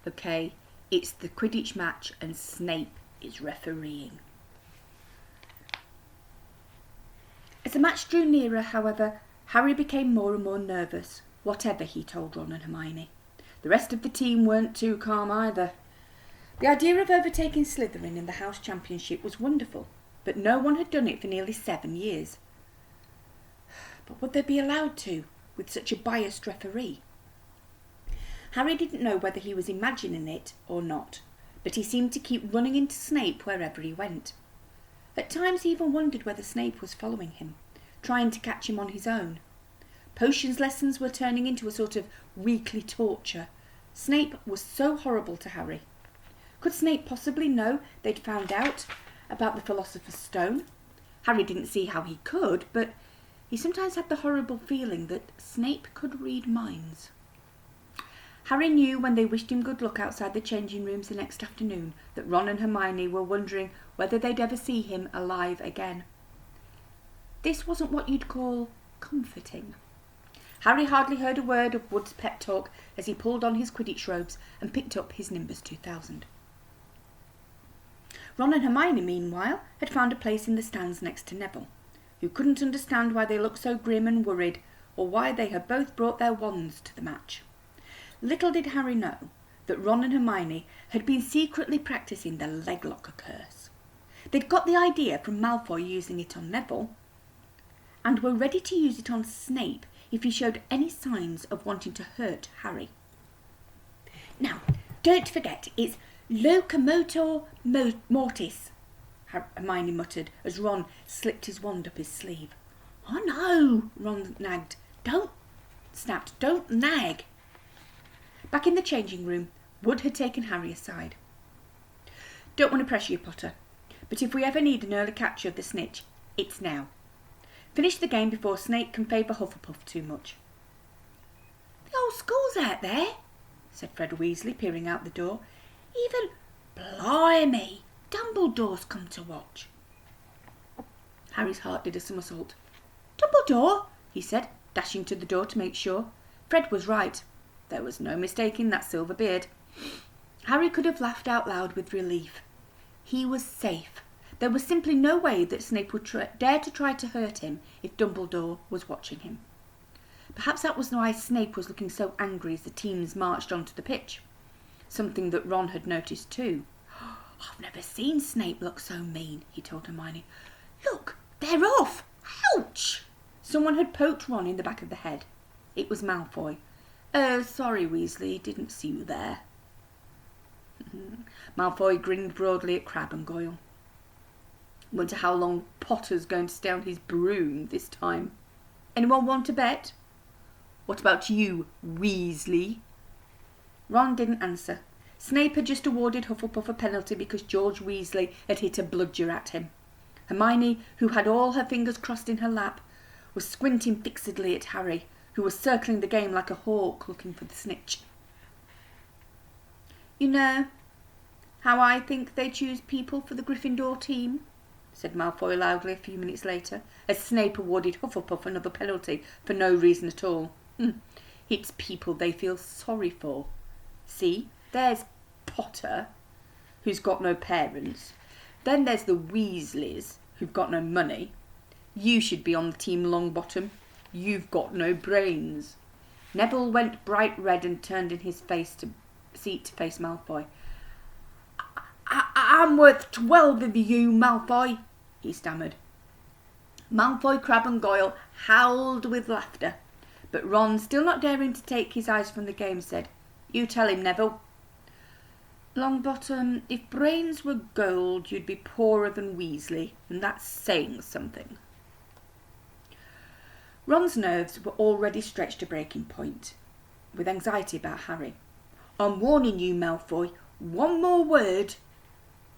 Okay, it's the Quidditch match and Snape is refereeing. As the match drew nearer, however, Harry became more and more nervous, whatever he told Ron and Hermione. The rest of the team weren't too calm either. The idea of overtaking Slytherin in the House Championship was wonderful, but no one had done it for nearly 7 years. But would they be allowed to, with such a biased referee? Harry didn't know whether he was imagining it or not, but he seemed to keep running into Snape wherever he went. At times he even wondered whether Snape was following him, trying to catch him on his own. Potions lessons were turning into a sort of weekly torture. Snape was so horrible to Harry. Could Snape possibly know they'd found out about the Philosopher's Stone? Harry didn't see how he could, but he sometimes had the horrible feeling that Snape could read minds. Harry knew when they wished him good luck outside the changing rooms the next afternoon that Ron and Hermione were wondering whether they'd ever see him alive again. This wasn't what you'd call comforting. Harry hardly heard a word of Wood's pep talk as he pulled on his Quidditch robes and picked up his Nimbus 2000. Ron and Hermione, meanwhile, had found a place in the stands next to Neville, who couldn't understand why they looked so grim and worried, or why they had both brought their wands to the match. Little did Harry know that Ron and Hermione had been secretly practising the leglocker curse. They'd got the idea from Malfoy using it on Neville, and were ready to use it on Snape if he showed any signs of wanting to hurt Harry. Now, don't forget, it's locomotor mortis, Hermione muttered as Ron slipped his wand up his sleeve. Oh no, Ron snapped, don't nag. Back in the changing room, Wood had taken Harry aside. Don't want to pressure you, Potter, but if we ever need an early capture of the snitch, it's now. Finish the game before Snape can favour Hufflepuff too much. The whole school's out there, said Fred Weasley, peering out the door. Even blimey, Dumbledore's come to watch. Harry's heart did a somersault. Dumbledore, he said, dashing to the door to make sure. Fred was right. There was no mistaking that silver beard. Harry could have laughed out loud with relief. He was safe. There was simply no way that Snape would dare to try to hurt him if Dumbledore was watching him. Perhaps that was why Snape was looking so angry as the teams marched onto the pitch. Something that Ron had noticed too. I've never seen Snape look so mean, he told Hermione. Look, they're off! Ouch! Someone had poked Ron in the back of the head. It was Malfoy. Oh, sorry, Weasley, didn't see you there. Malfoy grinned broadly at Crabbe and Goyle. Wonder how long Potter's going to stay on his broom this time. Anyone want to bet? What about you, Weasley? Ron didn't answer. Snape had just awarded Hufflepuff a penalty because George Weasley had hit a bludger at him. Hermione, who had all her fingers crossed in her lap, was squinting fixedly at Harry, who was circling the game like a hawk looking for the snitch. You know how I think they choose people for the Gryffindor team? Said Malfoy loudly a few minutes later, as Snape awarded Hufflepuff another penalty for no reason at all. It's people they feel sorry for. See, there's Potter, who's got no parents. Then there's the Weasleys, who've got no money. You should be on the team Longbottom. You've got no brains. Neville went bright red and turned in his seat to face Malfoy. I'm worth 12 of you, Malfoy, he stammered. Malfoy, Crabbe and Goyle howled with laughter, but Ron, still not daring to take his eyes from the game, said, You tell him, Neville. Longbottom, if brains were gold, you'd be poorer than Weasley, and that's saying something. Ron's nerves were already stretched to breaking point, with anxiety about Harry. I'm warning you, Malfoy, one more word.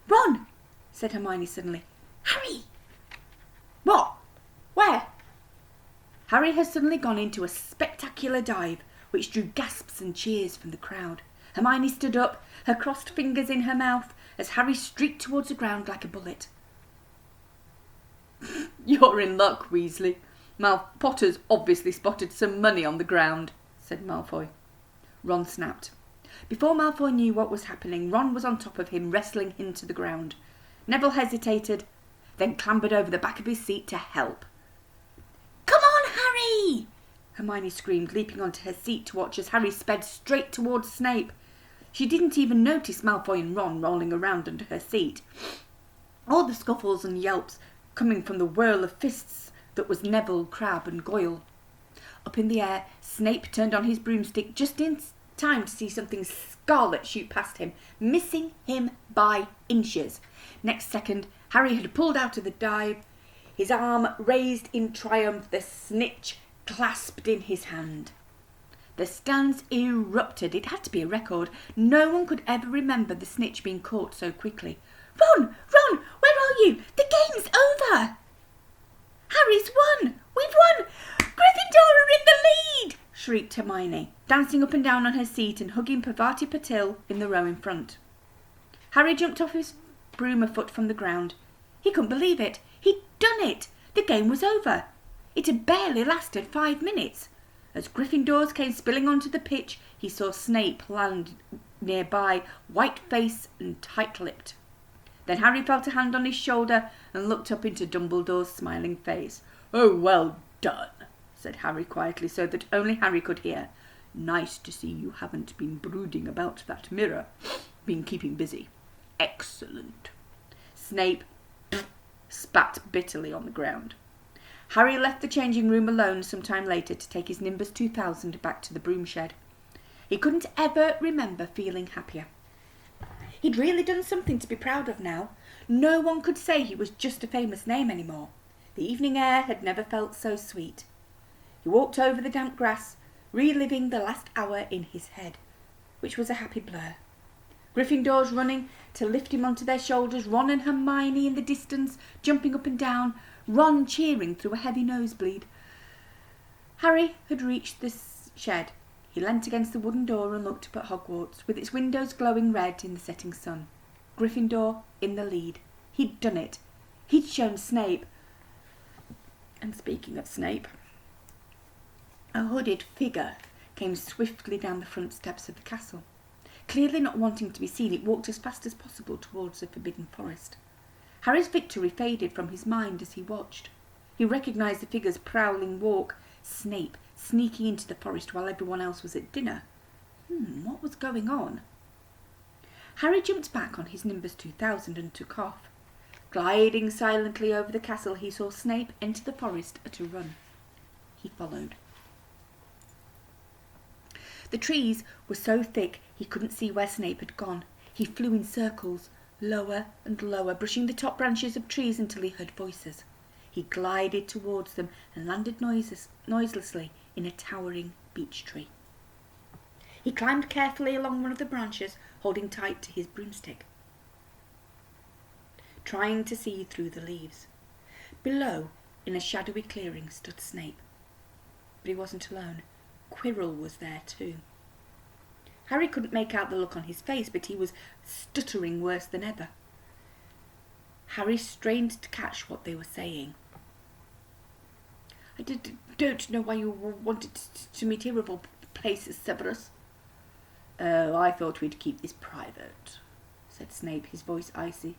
Ron, said Hermione suddenly. Harry! What? Where? Harry had suddenly gone into a spectacular dive, which drew gasps and cheers from the crowd. Hermione stood up, her crossed fingers in her mouth, as Harry streaked towards the ground like a bullet. You're in luck, Weasley. Potter's obviously spotted some money on the ground, said Malfoy. Ron snapped. Before Malfoy knew what was happening, Ron was on top of him, wrestling him to the ground. Neville hesitated, then clambered over the back of his seat to help. "Come on, Harry!" Hermione screamed, leaping onto her seat to watch as Harry sped straight towards Snape. She didn't even notice Malfoy and Ron rolling around under her seat. All the scuffles and yelps coming from the whirl of fists that was Neville, Crabbe and Goyle. Up in the air, Snape turned on his broomstick just in time to see something scarlet shoot past him, missing him by inches. Next second, Harry had pulled out of the dive, his arm raised in triumph, the snitch clasped in his hand. The stands erupted. It had to be a record. No one could ever remember the snitch being caught so quickly. "Ron! Ron! Where are you? The game's over!" "Harry's won! We've won! Gryffindor are in the lead!" shrieked Hermione, dancing up and down on her seat and hugging Parvati Patil in the row in front. Harry jumped off his broom a foot from the ground. He couldn't believe it. He'd done it. The game was over. It had barely lasted 5 minutes. As Gryffindors came spilling onto the pitch, he saw Snape land nearby, white-faced and tight-lipped. Then Harry felt a hand on his shoulder and looked up into Dumbledore's smiling face. "Oh, well done," said Harry quietly so that only Harry could hear. "Nice to see you haven't been brooding about that mirror. Been keeping busy. Excellent." Snape spat bitterly on the ground. Harry left the changing room alone some time later to take his Nimbus 2000 back to the broom shed. He couldn't ever remember feeling happier. He'd really done something to be proud of now. No one could say he was just a famous name anymore. The evening air had never felt so sweet. He walked over the damp grass, reliving the last hour in his head, which was a happy blur. Gryffindors running to lift him onto their shoulders, Ron and Hermione in the distance, jumping up and down, Ron cheering through a heavy nosebleed. Harry had reached the shed. He leant against the wooden door and looked up at Hogwarts, with its windows glowing red in the setting sun. Gryffindor in the lead. He'd done it. He'd shown Snape. And speaking of Snape, a hooded figure came swiftly down the front steps of the castle. Clearly not wanting to be seen, it walked as fast as possible towards the forbidden forest. Harry's victory faded from his mind as he watched. He recognised the figure's prowling walk. Snape sneaking into the forest while everyone else was at dinner. What was going on? Harry jumped back on his Nimbus 2000 and took off. Gliding silently over the castle, he saw Snape enter the forest at a run. He followed. The trees were so thick he couldn't see where Snape had gone. He flew in circles, lower and lower, brushing the top branches of trees until he heard voices. He glided towards them and landed noiselessly in a towering beech tree. He climbed carefully along one of the branches, holding tight to his broomstick, trying to see through the leaves. Below, in a shadowy clearing, stood Snape. But he wasn't alone. Quirrell was there too. Harry couldn't make out the look on his face, but he was stuttering worse than ever. Harry strained to catch what they were saying. "I don't know why you wanted to meet here of all places, Severus." "Oh, I thought we'd keep this private," said Snape, his voice icy.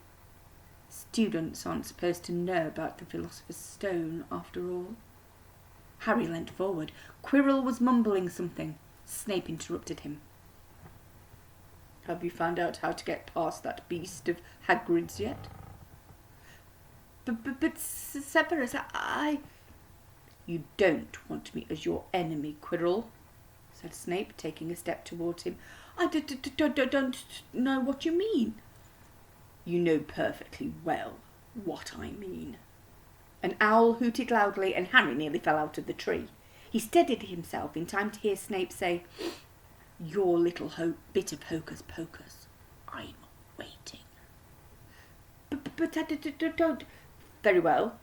"Students aren't supposed to know about the Philosopher's Stone, after all." Harry leant forward. Quirrell was mumbling something. Snape interrupted him. "Have you found out how to get past that beast of Hagrid's yet?" But Severus, I... "You don't want me as your enemy, Quirrell," said Snape, taking a step towards him. "I don't know what you mean." "You know perfectly well what I mean." An owl hooted loudly and Harry nearly fell out of the tree. He steadied himself in time to hear Snape say, "Your little bit of hocus pocus. I'm waiting." But I don't... "Very well,"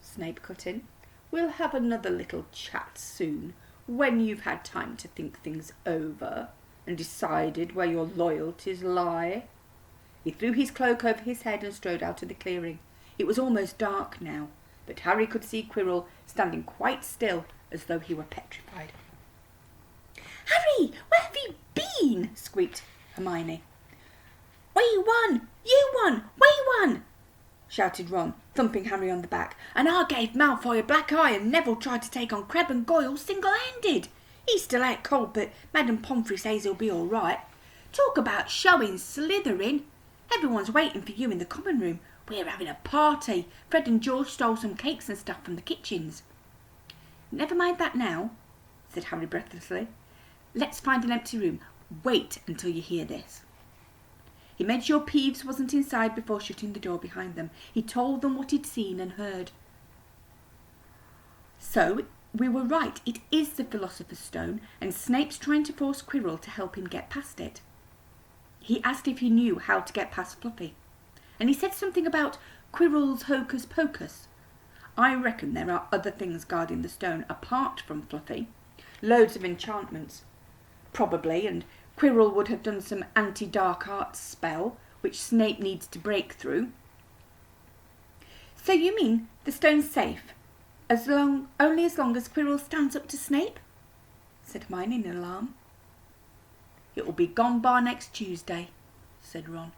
Snape cut in. "We'll have another little chat soon, when you've had time to think things over and decided where your loyalties lie." He threw his cloak over his head and strode out of the clearing. It was almost dark now, but Harry could see Quirrell standing quite still, as though he were petrified. "Harry, where have you been?" squeaked squeaked Hermione. We won! You won! We won! Shouted Ron, thumping Harry on the back. And I gave Malfoy a black eye and Neville tried to take on Crabbe and Goyle single-handed. He's still out cold, but Madame Pomfrey says he'll be all right. Talk about showing Slytherin. Everyone's waiting for you in the common room. We're having a party. Fred and George stole some cakes and stuff from the kitchens. Never mind that now, said Harry breathlessly. Let's find an empty room. Wait until you hear this. He made sure Peeves wasn't inside before shutting the door behind them. He told them what he'd seen and heard. So, we were right. It is the Philosopher's Stone, and Snape's trying to force Quirrell to help him get past it. He asked if he knew how to get past Fluffy, and he said something about Quirrell's hocus pocus. I reckon there are other things guarding the stone apart from Fluffy. Loads of enchantments, probably, and Quirrell would have done some anti-dark arts spell, which Snape needs to break through. So you mean the stone's safe, only as long as Quirrell stands up to Snape? Said Hermione in alarm. It will be gone by next Tuesday, said Ron.